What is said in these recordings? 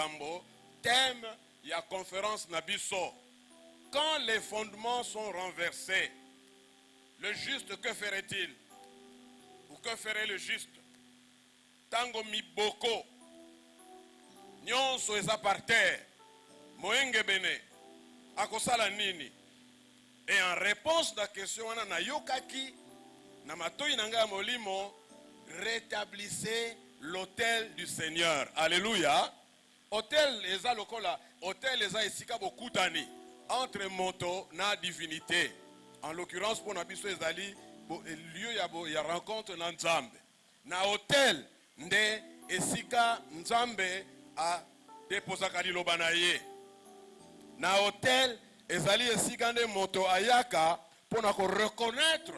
Makambo, thème ya conférence Nabiso. Quand les fondements sont renversés, le juste, que ferait-il? Ou que ferait le juste? Tango miboko, nyonso eza par terre, moenge bene, akosala nini? Et en réponse à la question, on a yokaki, na matoi nanga molimo, rétablissez l'autel du Seigneur. Alléluia. Hôtel eza lokola, hôtel eza esika bokutani entre moto na divinité. En l'occurrence pour nabiso ezali lieu ya rencontre na Nzambe. Na hôtel nde esika Nzambe a déposaka liloba na ye. Na hôtel ezali esika nde moto ayaka pona ko reconnaître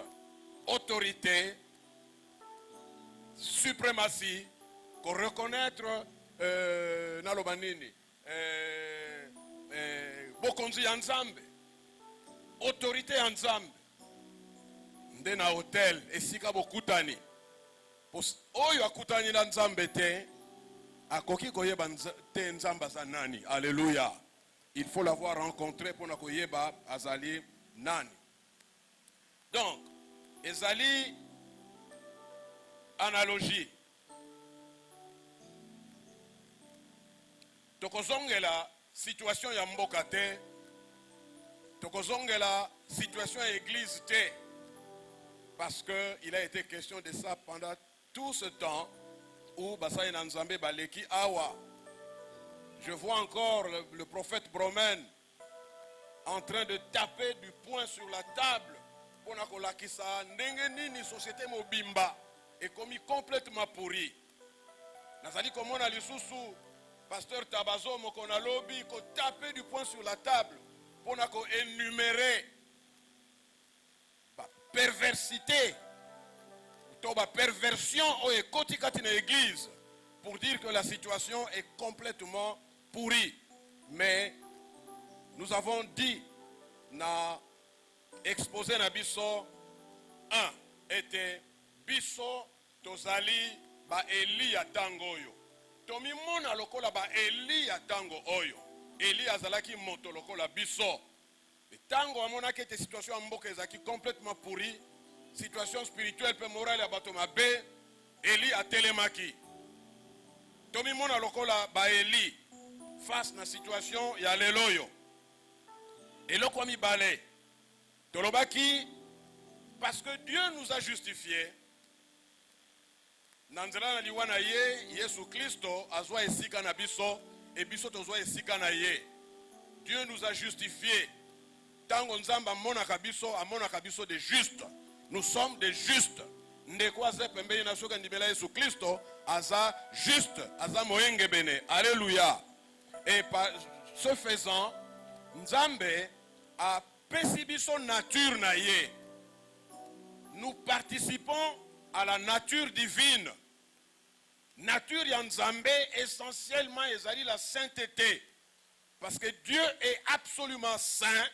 autorité, suprématie, qu'on reconnaître nalobanini bokonzi ya Nzambe, autorité ya Nzambe. Nde na hotel esika bokutani oyo akutani na Nzambe te akoki koyeba te Nzambe za nani. Alléluia. Il faut l'avoir rencontré pour na koyeba azali nani. Donc ezali analogie. Tokozongela situation ya mboka te, tokozongela situation ya église te, parce que il a été question de ça pendant tout ce temps où Basaï Nanzambe Baleki Awa. Je vois encore le prophète Bromen en train de taper du poing sur la table pour nakolakisa ndenge nini société mobimba est commis complètement pourri. Nazali komona lisusu pasteur Tabazo mokona lobby ko taper du poing sur la table pour nako énumérer ba perversité to ba perversion o ekoti kati na église pour dire que la situation est complètement pourrie. Mais nous avons dit na exposé na biso 1 était biso tozali ba Eli ya tango oyo. Tomi mona lokola ba Eli ya tango oyo. Eli azalaki moto lokola biso. Tango amona que te situation mboka ezaki complètement pourrie, situation spirituelle pe morale ya bato mabe, Eli a telemaki. Tomi mona lokola ba Eli face na situation ya leloyo. Eloko mi balé. Tolobaki, parce que Dieu nous a justifiés. Nanzela na liwana ye, Yesu Christo, azwa esika na biso, et biso tozwa esika na ye. Dieu nous a justifiés. Tango nzamba monaka biso, amonaka biso de justes. Nous sommes des justes. Ndekwa ze pembeni na soka ndimela Yesu Christo, aza juste, aza moenge bene. Alléluia. Et par ce faisant, Nzambe a pesi son nature na ye. Nous participons à la nature divine. Nature ya Nzambe essentiellement ezali la sainteté. Parce que Dieu est absolument saint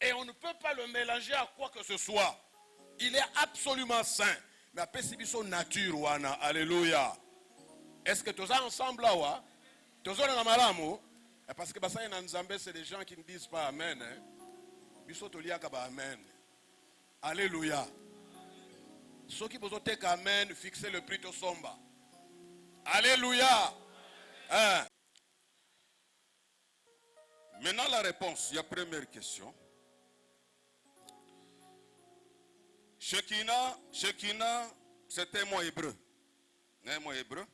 et on ne peut pas le mélanger à quoi que ce soit. Il est absolument saint. Mais a pesi son nature wana. Alléluia. Est-ce que tous ensemble là wa? Tous na malamu? Parce que Basaï na Nzambe c'est des gens qui ne disent pas amen. Biso toliaka ba amen. Alléluia. Ceux qui vous ont dit amen, fixez le prix au somba. Alléluia. Hein? Maintenant la réponse, il y a première question. Shekinah, c'est un mot hébreu. Un mot hébreu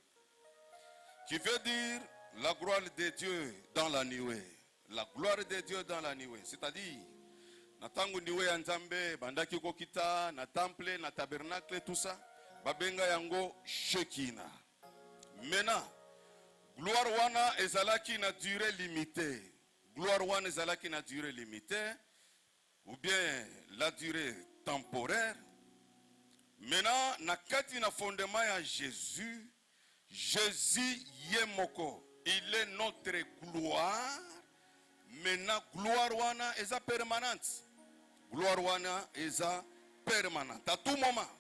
qui veut dire la gloire de Dieu dans la nuée. La gloire de Dieu dans la nuée. C'est-à-dire, na tangu niwe ya Nzambe bandaki kokita na temple na tabernacle tout ça babenga yango Shekinah. Maintenant gloire wana ezalaki na durée limitée. Gloire wana ezalaki na durée limitée ou bien la durée temporaire. Maintenant na kati na fondement ya Jésus yemoko, il est notre gloire. Maintenant gloire wana eza permanente. Gloire wana eza permanente à tout moment.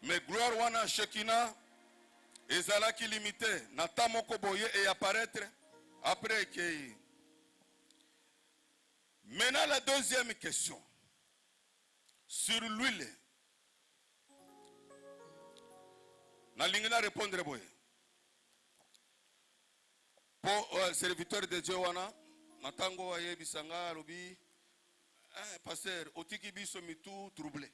Mais gloire wana Shekinah ezalaki limité na temps moko boye et apparaître après que. Maintenant la deuxième question sur l'huile. Nalingi na répondre boye. Pour serviteur de Dieu wana natango ayebisanga lobi pasteur otiki biso mitu troublé.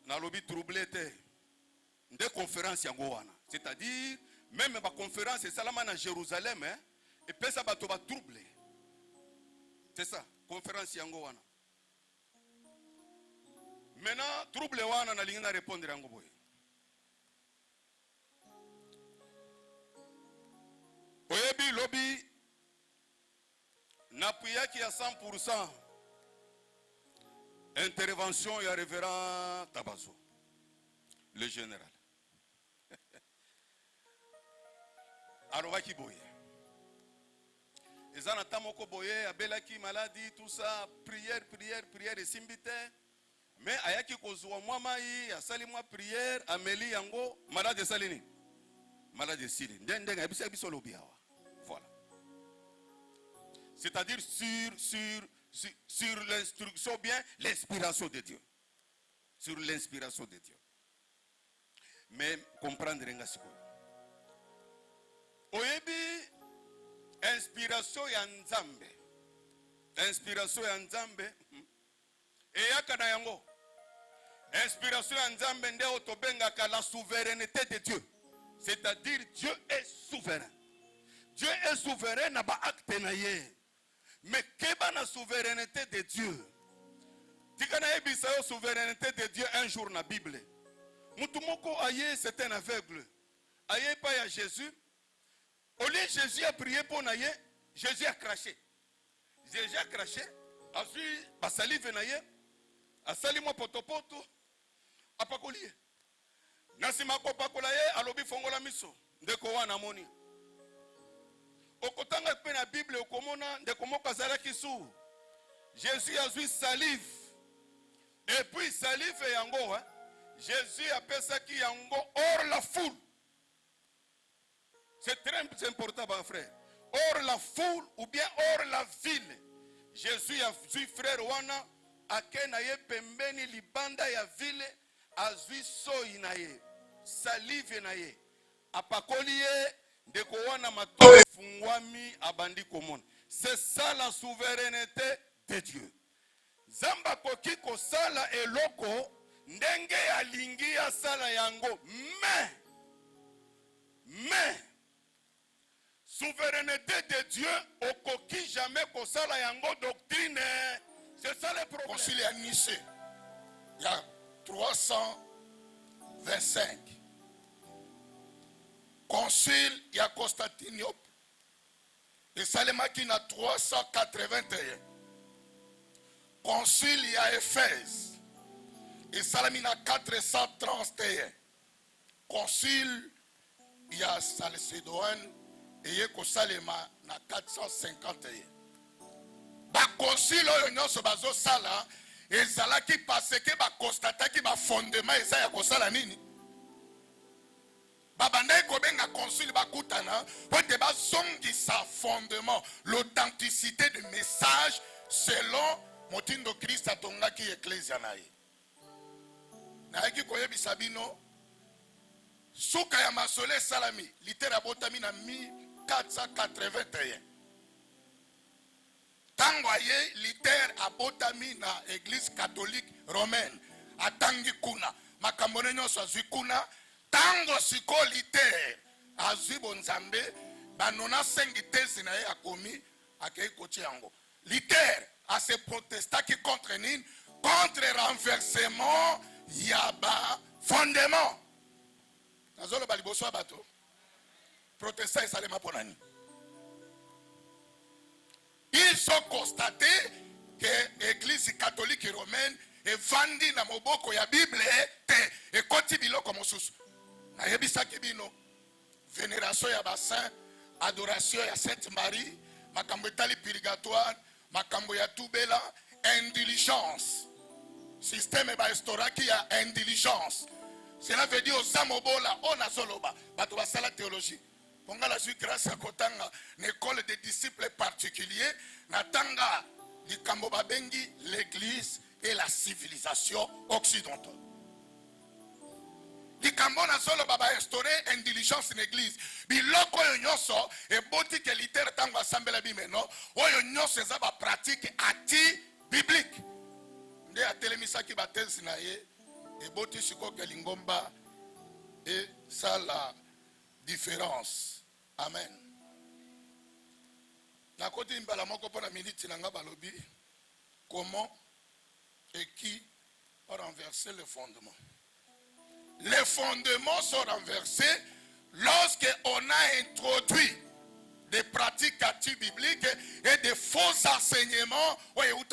Na lobi troublé te. Des conférences yango wana. C'est-à-dire même ma conférence c'est salama na Jérusalem et puis ça bato ba troublé. C'est ça, conférence yango wana. Maintenant trouble wana na lingi na répondre yango boye. Oyebi lobi napuyaki à 100% intervention ya révérend Tabazo, le général. Alobaki boye. Ezana tamoko boye abelaki maladie tout ça, prière et simbite. Mais ayaki kozwa mwa mai asali mwa prière ameli yango malade salini. Malade sili. Ndenga yebisa biso lobi awa. Voilà. C'est-à-dire sur l'instruction bien l'inspiration de Dieu. Sur l'inspiration de Dieu. Mais comprendre nga sikoyo. Oyebi inspiration ya Nzambe. Inspiration ya Nzambe. Eyaka na yango. Inspiration ya Nzambe nde otobengaka la souveraineté de Dieu. C'est-à-dire Dieu est souverain. Dieu est souverain na ba acte na ye. Mais keba na souveraineté de Dieu. Tikana ebisa yo souveraineté de Dieu un jour na Bible. Mutu moko aye c'est un aveugle. Aye pas ya Jésus. Au lieu Jésus a prié pour naye, Jésus a craché. Jésus a craché. A su basalive naye. A sali mo potopoto. A pakoliye. Nasima ko pakolaye alobi fongola miso. Ndeko wana moni. Okotanga pe na Bible okomona ndeko moko azalaki sou. Jésus a su salive. Et puis salive yango Jésus a pesaki yango hors la foule. C'est très important, mon frère. Hors la foule ou bien hors la ville. Jésus a vu frère wana akenaye pembeni libanda ya ville azui soi naye salive naye apakoliye ndeko wana matoe fungwami abandi komona. C'est ça la souveraineté de Dieu. Zamba koki ko sala eloko ndenge alingi ya sala yango mais souveraineté de Dieu okoki jamais ko sala yango doctrine. C'est ça le problème. Concile à Nice, il y a 325. Concile, il y a Constantinople. Et Salema qui n'a 381. Concile, il y a Éphèse. Et Salamina 431. Concile, il y a Salcédoine. Et il y a Salema na 451. Ba concile oyo so bazo sala ezalaki parce que ba constataki ba fondement eza ya kosala nini babandai ko benga concile bakutana pote bazongisa fondement l'authenticité du message selon motindo Christ atongaki ecclesia na ye na yaki koyebisa bino suka ya masole salami litera botami na 1481. Tango aye liter abotami na église catholique romaine atangi kuna makambo nyonso azwi kuna tango siko liter azwi bonzambe banona sengi tezi na ye akomi akei kochi yango liter a se protestaki contre nini contre renversement ya ba fondement nazolo bali boso bato protestant esalema ponani. Ils ont constaté que l'église catholique romaine est vendue dans le boko ya Bible et koti biloko mosusu. Na yebisaki bino vénération ya bassin, adoration ya Sainte Marie, makambo etali purgatoire, makambo ya tubela, indulgence. Système ba estoraki ya indulgence. Cela veut dire oza mobola on azoloba bato basala théologie. Ponga la suis grâce à kotanga une école de disciples particuliers natanga likambo babengi l'église et la civilisation occidentale. Likambo na solo baba restaurer indulgence in église. Biloko oyo nyonso eboti ke litère tango asambela bimeno oyo nyonso eza ba pratique anti biblique. Nde atelemisaki batesi na ye eboti siko ke lingomba et ça la différence. Amen. Na côté mbala moko pona minute na nga balobi comment et qui a renversé le fondement. Les fondements sont renversés lorsqu'on a introduit des pratiques anti-bibliques et des faux enseignements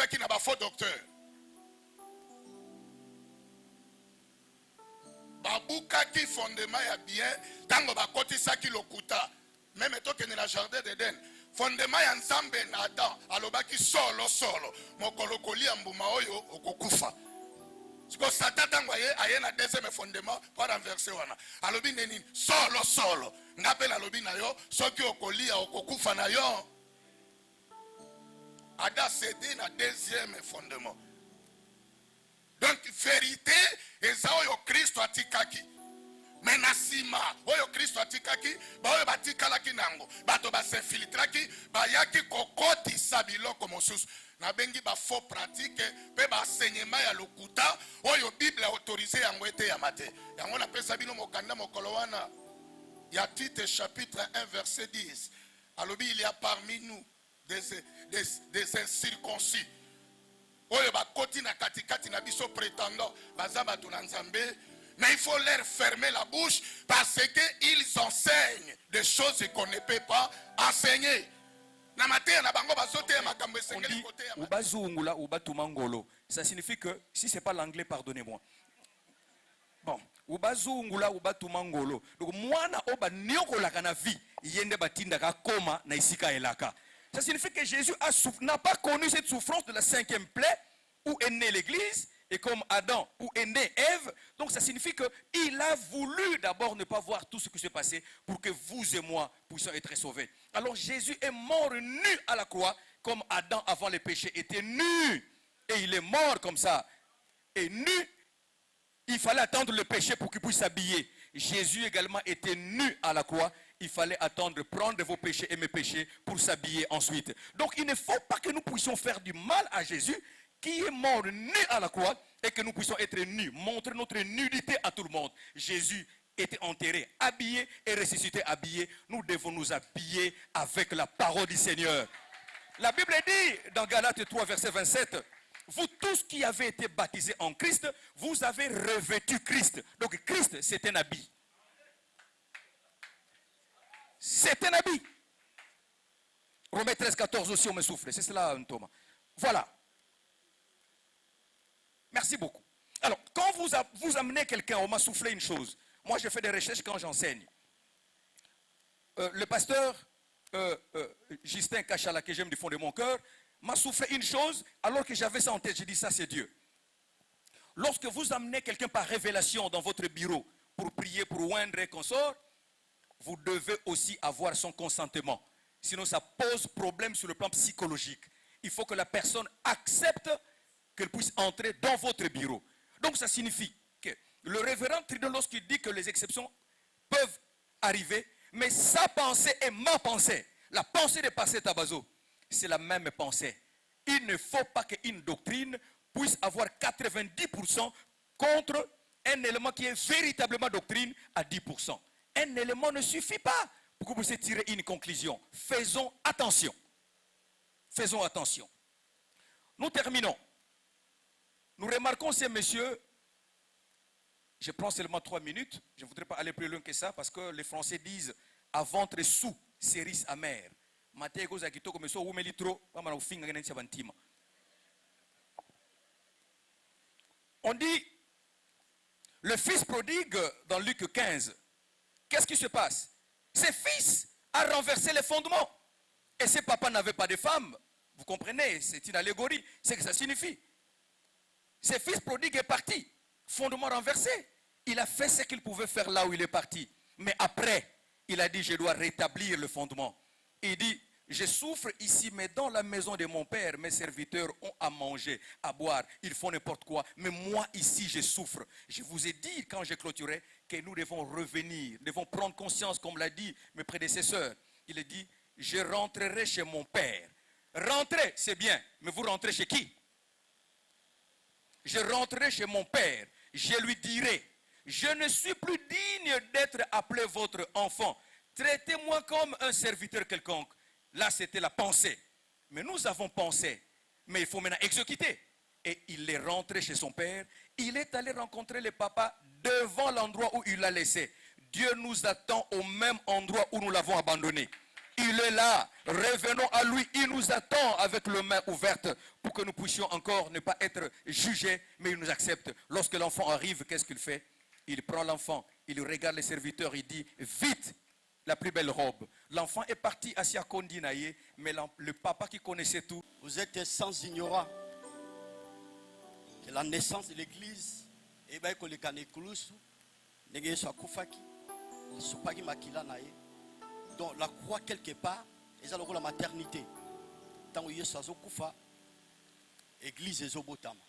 qui n'a pas faux docteur. Babuka qui fondement ya bien tango bakoti saki lokuta même to que na jardin d'Éden fondement ya nzambe na Adam alobaki solo mokolo kolia mbuma oyo okokufa. Siko Satan tango aye na deuxième fondement pour renverser wana alobi neni solo ngape la lobi na yo soki okolia okokufa na yo. Ada cédé na deuxième fondement. Donc vérité eza oyo Kristo atikaki. Menasima oyo Kristo atikaki ba oyo batikalaki nango bato basinfiltraki bayaki kokotisa biloko mosusu na bengi ba faux pratique pe ba enseignement ya lokuta oyo Bible a autorisé yango ete ya mate yango na pesa bino mokanda mokolo wana ya Tite chapitre 1 verset 10 alobi il y a parmi nous des incirconcis oyo bakoti na katikati na biso prétendant baza bato na Nzambe. Mais il faut leur fermer la bouche parce qu'ils enseignent des choses qu'on ne peut pas enseigner. On dit Ubazungula Ubatumangolo. Ça signifie que, si ce n'est pas l'anglais, pardonnez-moi. Bon, Ubazungula Ubatumangolo. Donc, moi, na oba nyokola kana vie, yende batinda ka koma na isika elaka. Ça signifie que Jésus n'a pas connu cette souffrance de la 5e plaie où est née l'église. Et comme Adam, où est née Ève, donc ça signifie qu'il a voulu d'abord ne pas voir tout ce qui s'est passé pour que vous et moi puissions être sauvés. Alors Jésus est mort nu à la croix, comme Adam avant le péché était nu. Et il est mort comme ça. Et nu, il fallait attendre le péché pour qu'il puisse s'habiller. Jésus également était nu à la croix. Il fallait attendre, prendre vos péchés et mes péchés pour s'habiller ensuite. Donc il ne faut pas que nous puissions faire du mal à Jésus, qui est mort nu à la croix, et que nous puissions être nus, montrer notre nudité à tout le monde. Jésus était enterré, habillé et ressuscité habillé. Nous devons nous habiller avec la parole du Seigneur. La Bible dit dans Galates 3 verset 27, vous tous qui avez été baptisés en Christ, vous avez revêtu Christ. Donc Christ c'est un habit. C'est un habit. Romains 13, 14 aussi on me souffle. C'est cela Thomas. Voilà. Merci beaucoup. Alors, quand vous amenez quelqu'un, on m'a soufflé une chose. Moi, je fais des recherches quand j'enseigne. Le pasteur Justin Kachala, que j'aime du fond de mon cœur, m'a soufflé une chose alors que j'avais ça en tête. J'ai dit, ça c'est Dieu. Lorsque vous amenez quelqu'un par révélation dans votre bureau pour prier, pour oindre et consort, vous devez aussi avoir son consentement. Sinon, ça pose problème sur le plan psychologique. Il faut que la personne accepte qu'elle puisse entrer dans votre bureau. Donc ça signifie que le révérend Tridon, lorsqu'il dit que les exceptions peuvent arriver, mais sa pensée et ma pensée, la pensée de Pasteur Tabazo, c'est la même pensée. Il ne faut pas qu'une doctrine puisse avoir 90% contre un élément qui est véritablement doctrine à 10%. Un élément ne suffit pas pour que vous puissiez tirer une conclusion. Faisons attention. Faisons attention. Nous terminons. Nous remarquons ces messieurs, je prends seulement 3 minutes, je ne voudrais pas aller plus loin que ça parce que les Français disent à ventre sous, cerise amère. On dit, le fils prodigue dans Luc 15, qu'est-ce qui se passe? Ses fils a renversé les fondements. Et ses papas n'avaient pas de femmes. Vous comprenez, c'est une allégorie, c'est ce que ça signifie. Ses fils prodigue est parti, fondement renversé. Il a fait ce qu'il pouvait faire là où il est parti. Mais après, il a dit, je dois rétablir le fondement. Il dit, je souffre ici, mais dans la maison de mon père, mes serviteurs ont à manger, à boire, ils font n'importe quoi. Mais moi ici, je souffre. Je vous ai dit quand j'ai clôturé que nous devons revenir, devons prendre conscience, comme l'a dit mes prédécesseurs. Il a dit, je rentrerai chez mon père. Rentrer, c'est bien, mais vous rentrez chez qui? Je rentrerai chez mon père, je lui dirai, je ne suis plus digne d'être appelé votre enfant. Traitez-moi comme un serviteur quelconque. Là, c'était la pensée. Mais nous avons pensé. Mais il faut maintenant exécuter. Et il est rentré chez son père. Il est allé rencontrer le papa devant l'endroit où il l'a laissé. Dieu nous attend au même endroit où nous l'avons abandonné. Il est là. Revenons à lui. Il nous attend avec les mains ouvertes pour que nous puissions encore ne pas être jugés, mais il nous accepte. Lorsque l'enfant arrive, qu'est-ce qu'il fait? Il prend l'enfant, il regarde les serviteurs, il dit, vite, la plus belle robe. L'enfant est parti à Siakondinaye, mais le papa qui connaissait tout. Vous êtes sans ignorant que la naissance de l'église, donc la croix quelque part, c'est la maternité. Tant que Yesu azokufa, église ezobotama.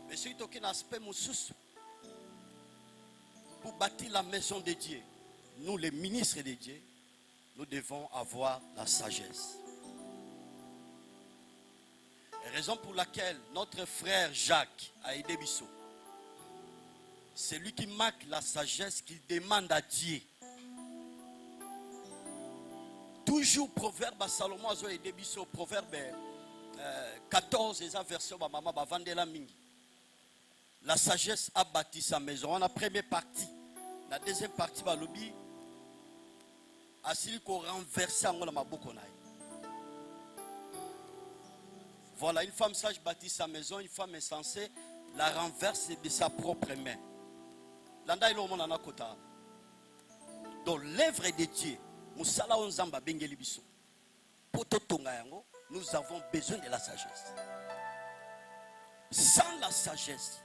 Mais c'est un aspect moussous. Pour bâtir la maison de Dieu, nous les ministres de Dieu, nous devons avoir la sagesse. Raison pour laquelle notre frère Jacques a aidé Bissot. C'est lui qui marque la sagesse qu'il demande à Dieu. Toujours proverbe à Salomon a aidé Bissot, proverbe 14 et verset maman va vendre la mingi. La sagesse a bâti sa maison. On a première partie. La deuxième partie va lobby. Asili ko renverser en la maboko na. Voilà, une femme sage bâtit sa maison, une femme insensée la renverse de sa propre main. Landa ilo mona na kota. Dans l'œuvre de Dieu, musala onzamba bengeli biso. Poto tonga yango, nous avons besoin de la sagesse. Sans la sagesse,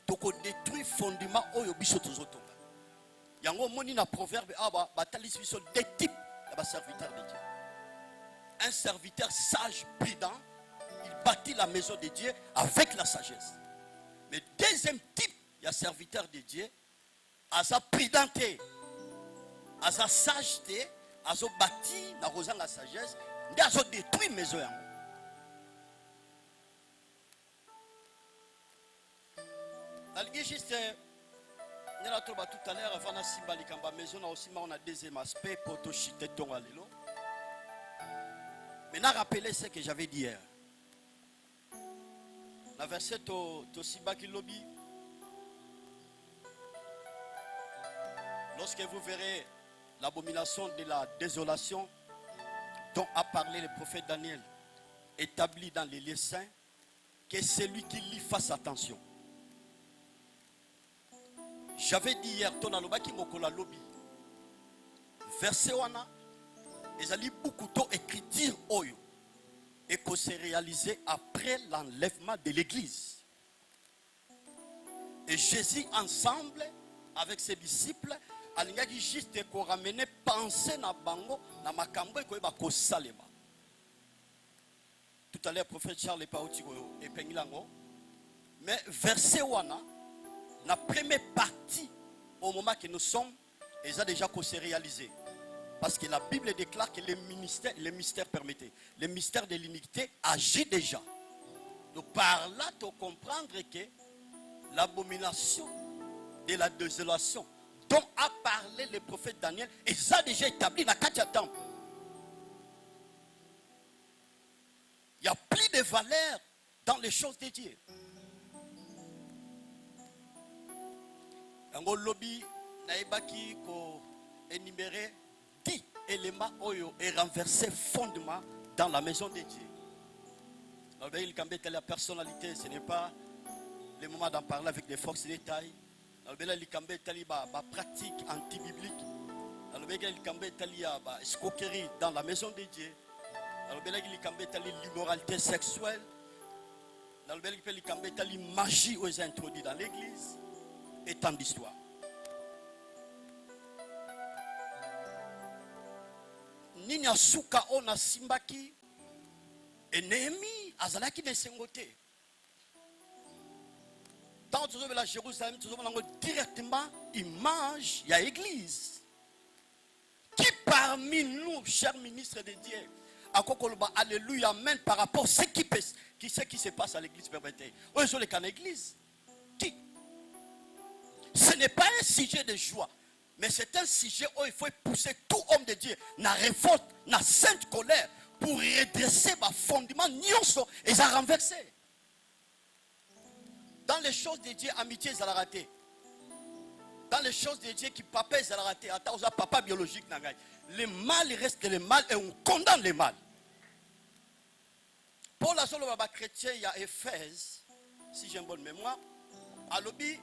toko détruit fondement oyo biso tozotonga. Yango moni na proverbe aba batalis biso des types de serviteurs de Dieu. Un serviteur sage, prudent, il bâtit la maison de Dieu avec la sagesse. Mais deuxième type, il y a serviteur de Dieu, à sa prudente, à sa sageté, à sa bâti, à sa sagesse, à sa détruit maison. Juste, tout à l'heure, avant de simba likamba maison, on a deuxième aspect pour te chiter ton alilo. Maintenant, rappelez ce que j'avais dit hier. La verset to simba qui lobby. Lorsque vous verrez l'abomination de la désolation dont a parlé le prophète Daniel, établi dans les lieux saints, que celui qui lit fasse attention. J'avais dit hier, ton alobaki mokola lobby. Verset wana, ezali beaucoup to écriture oyo et que c'est réalisé après l'enlèvement de l'église. Et Jésus ensemble avec ses disciples alingaki juste ko ramener penser na bango na makambo ko ba ko salema. Tout à l'heure prophète Charles Pauti et pengilango. Mais verset wana la première partie, au moment que nous sommes, ils ont déjà s'est réalisé. Parce que la Bible déclare que le mystère permettait. Le mystère de l'iniquité agit déjà. Donc par là, tu comprendre que l'abomination de la désolation dont a parlé le prophète Daniel, ils ont déjà établi dans le temple. Il n'y a plus de valeur dans les choses de Dieu. Un lobby naibaki ko énumérer 10 éléments oyo et renverser fondement dans la maison de Dieu. Il cambie la personnalité, ce n'est pas le moment d'en parler avec des forces de détail. Il cambie la pratique anti-biblique. Il cambie la escroquerie dans la maison de Dieu. Il cambie l'immoralité sexuelle. Dans le bel pays, la magie aux introduits dans l'église et tant d'histoire. Nini asuka ona simbaki et Néhémie azalaki ne sengote. Tant que nous la Jérusalem, nous avons directement image, il y a l'église. Qui parmi nous, chers ministres de Dieu, a alléluia, amen, par rapport à ce qui se passe à l'église pervertie. Où est-ce que l'église? Qui? Ce n'est pas un sujet de joie, mais c'est un sujet où il faut pousser tout homme de Dieu dans la révolte, dans la sainte colère, pour redresser les fondements et ça renverser. Dans les choses de Dieu, amitié, ça l'a raté. Dans les choses de Dieu, qui papa, ça l'a raté. Attends, papa biologique, le mal, il reste le mal et on condamne le mal. Pour la seule chrétien, il y a Éphèse, si j'ai une bonne mémoire, à l'objet,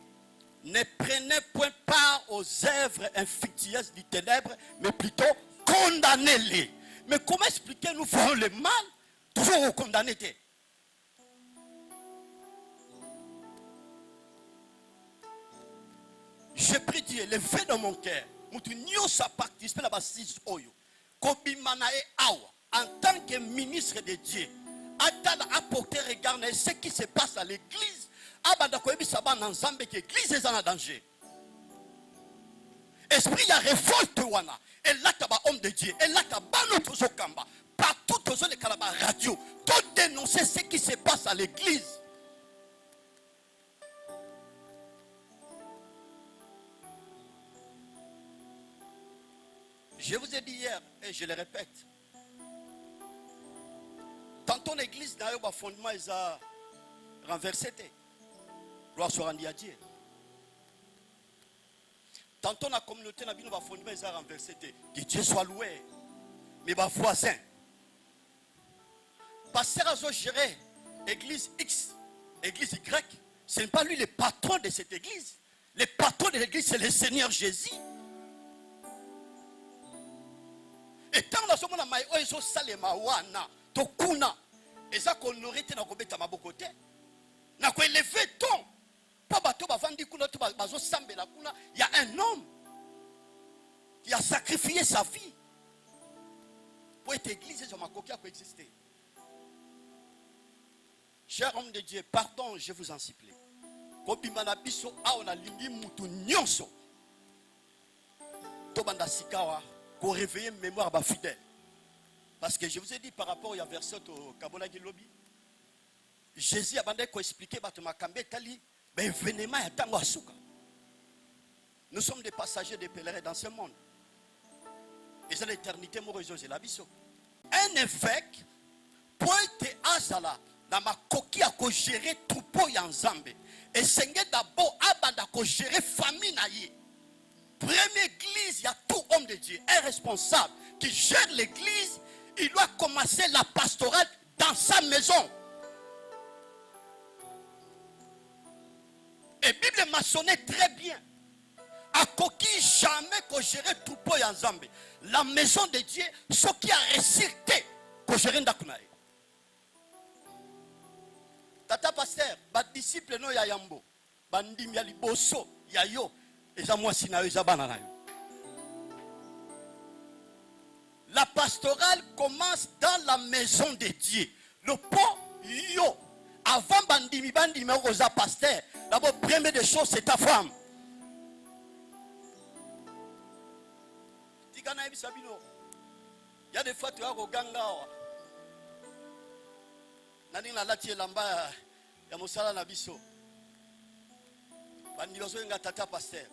ne prenez point part aux œuvres infructueuses du ténèbre, mais plutôt condamnez-les. Mais comment expliquer nous faisons le mal, toujours condamner? Je prie Dieu, le fait dans mon cœur, nous participer à la base Oyo, en tant que ministre de Dieu, apporter regard à ce qui se passe à l'église. L'église est en danger. Esprit y a révolte wana. Et là tu as homme de Dieu. Et là tu as notre zokamba. Partout dans les calabas radio. Tout dénoncer ce qui se passe à l'église. Je vous ai dit hier et je le répète. Tantôt l'église n'a pas fondement, ils ont renversé. Gloire soit rendue à Dieu. Tantôt la communauté n'a pas fondement, ils ont renversé. Que Dieu soit loué. Mais mes voisins. Pasteur a géré l'église X, l'église Y. Ce n'est pas lui le patron de cette église. Le patron de l'église, c'est le Seigneur Jésus. Et tant que nous avons dit salema wana tokuna eza konorite na kobeta mabokote na ko élever ton pas bato bavandi kuna to bazo sambela kuna. Il y a un homme qui a sacrifié sa vie pour être église sur ma coquille pour exister. Cher homme de Dieu, pardon, je vous en supplie. Kobimana biso aona lingi mutu nyonso to banda sikawa pour réveiller mémoire de fidèle. Parce que je vous ai dit par rapport au verset au Kabola Gilobi, Jésus a expliqué nous sommes des passagers, des pèlerins dans ce monde. Et c'est l'éternité, un évêque, pour être azala, dans ma coquille à gérer troupeau en Zambé. Et Seigneur d'abord, abanda à gérer famille naïe. Première église, il y a tout homme de Dieu, un responsable qui gère l'église, il doit commencer la pastorale dans sa maison. Et la Bible m'a sonné très bien. À coquille jamais qu'on gérer troupeau en Zambie. La maison de Dieu, ce qui a récité qu'on gérer ndakunae. Tata pasteur, ba disciple no ya yambo, bandim ya liboso ya yo. La pastorale commence dans la maison de Dieu. Le pot, yo, avant bandimi rosa pasteur, d'abord, première des choses, c'est ta femme. Il y a des fois, tu as au ganga. Nani na lati lamba ya musala na biso. Bandilozo nga tata pasteur.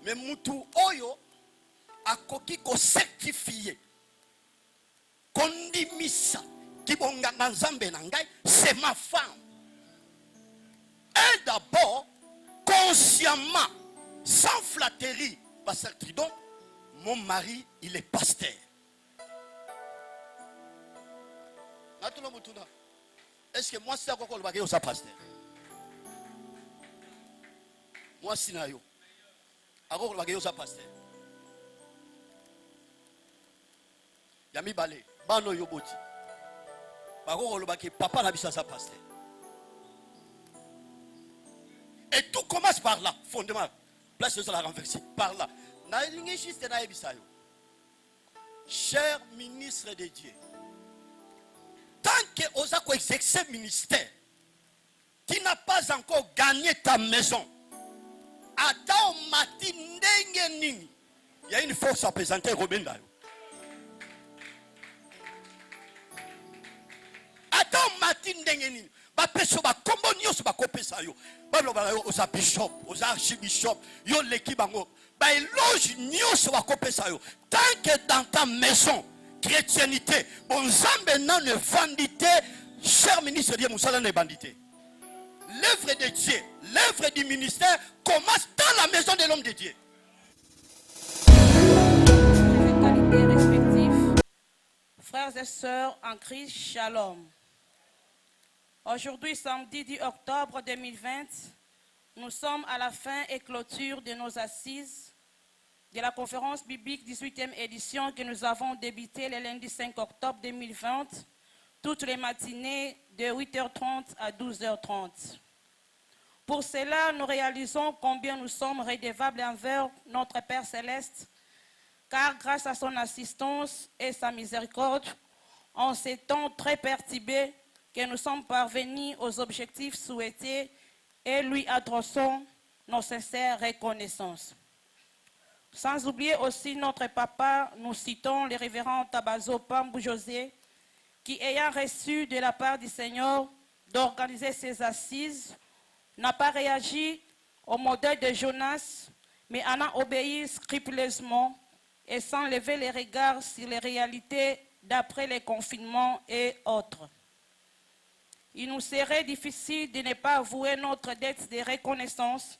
Mais mutu oyo akoki ko certifié kondimisa kibonga na nzambe na ngai, c'est ma femme. Et d'abord consciemment, sans flatterie, pasteur Tridon, mon mari il est pasteur. Est-ce que moi c'est quoi le bagage ça pasteur? Moi sinayo. Alors le bagage ça pasteur. Yami balé, bano yoboti. Bako le bagage papa na bisa ça pasteur. Et tout commence par là, fondement. Place de la renverser, par là. Cher ministre de Dieu, tant que vous avez exercé ce ministère, qui n'a pas encore gagné ta maison, attends matin il y a une force à présenter Robin Dayo. Attends matin ndengenini ba peso ba kombo nyos ba kopesa yo ba loba yo oza bishop oza archbishop yo leki bango ba éloge nyos ba kopesa yo tant que dans ta maison chrétienté bonzambe na ne vandité cher ministre Dieu musala ne bandité. L'œuvre de Dieu, l'œuvre du ministère commence dans la maison de l'homme de Dieu. Qualités respectives, frères et sœurs en Christ, shalom. Aujourd'hui, samedi 10 octobre 2020, nous sommes à la fin et clôture de nos assises de la conférence biblique 18e édition que nous avons débutée le lundi 5 octobre 2020, toutes les matinées de 8h30 à 12h30. Pour cela, nous réalisons combien nous sommes redevables envers notre Père Céleste, car grâce à son assistance et sa miséricorde, en ces temps très perturbés, que nous sommes parvenus aux objectifs souhaités et lui adressons nos sincères reconnaissances. Sans oublier aussi notre papa, nous citons le révérend Tabazo Pambou José, qui ayant reçu de la part du Seigneur d'organiser ces assises, n'a pas réagi au modèle de Jonas, mais en a obéi scrupuleusement et sans lever les regards sur les réalités d'après les confinements et autres. Il nous serait difficile de ne pas avouer notre dette de reconnaissance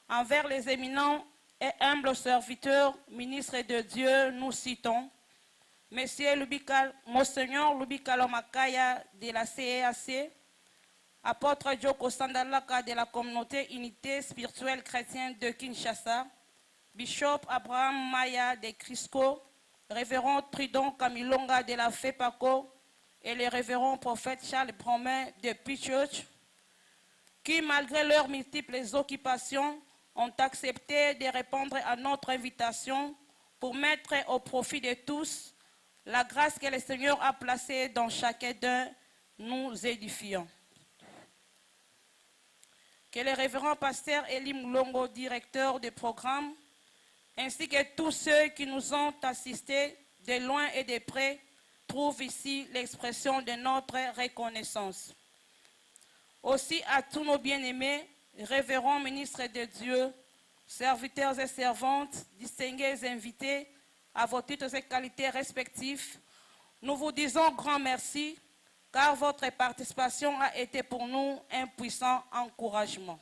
envers les éminents et humbles serviteurs, ministres de Dieu, nous citons Monseigneur Lubikalo Makaya de la CEAC, apôtre Djoko Sandalaka de la communauté unité spirituelle chrétienne de Kinshasa, Bishop Abraham Maya de Crisco, révérend Tridon Kamilonga de la FEPACO et le révérend prophète Charles Bromet de P-Church, qui malgré leurs multiples occupations ont accepté de répondre à notre invitation pour mettre au profit de tous la grâce que le Seigneur a placée dans chacun d'eux, nous édifiant. Que le révérend pasteur Elim Longo, directeur du programme, ainsi que tous ceux qui nous ont assistés de loin et de près, trouvent ici l'expression de notre reconnaissance. Aussi à tous nos bien-aimés, révérends ministres de Dieu, serviteurs et servantes, distingués invités, à vos titres et qualités respectifs, nous vous disons grand merci, car votre participation a été pour nous un puissant encouragement.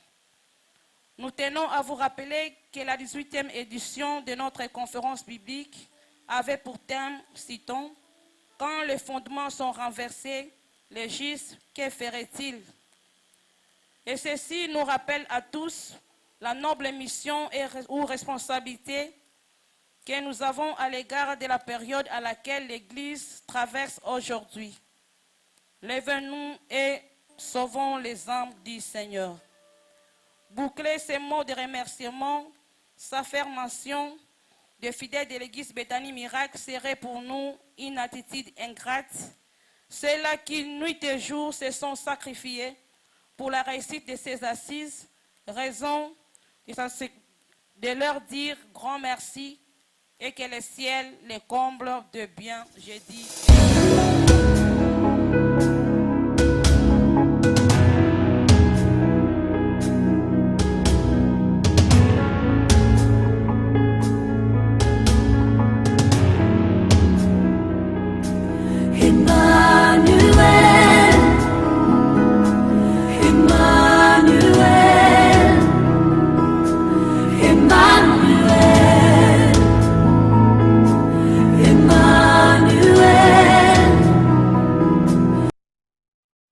Nous tenons à vous rappeler que la 18e édition de notre conférence biblique avait pour thème, citons, « Quand les fondements sont renversés, les justes, que ferait-il » Et ceci nous rappelle à tous la noble mission ou responsabilité que nous avons à l'égard de la période à laquelle l'Église traverse aujourd'hui. Lève-nous et sauvons les âmes du Seigneur. Boucler ces mots de remerciement, sa affirmation des fidèles de l'Église Bethany Miracle serait pour nous une attitude ingrate. Ceux-là qui, nuit et jour, se sont sacrifiés pour la réussite de ces assises, raison de leur dire grand merci et que le ciel les comble de bien. J'ai dit.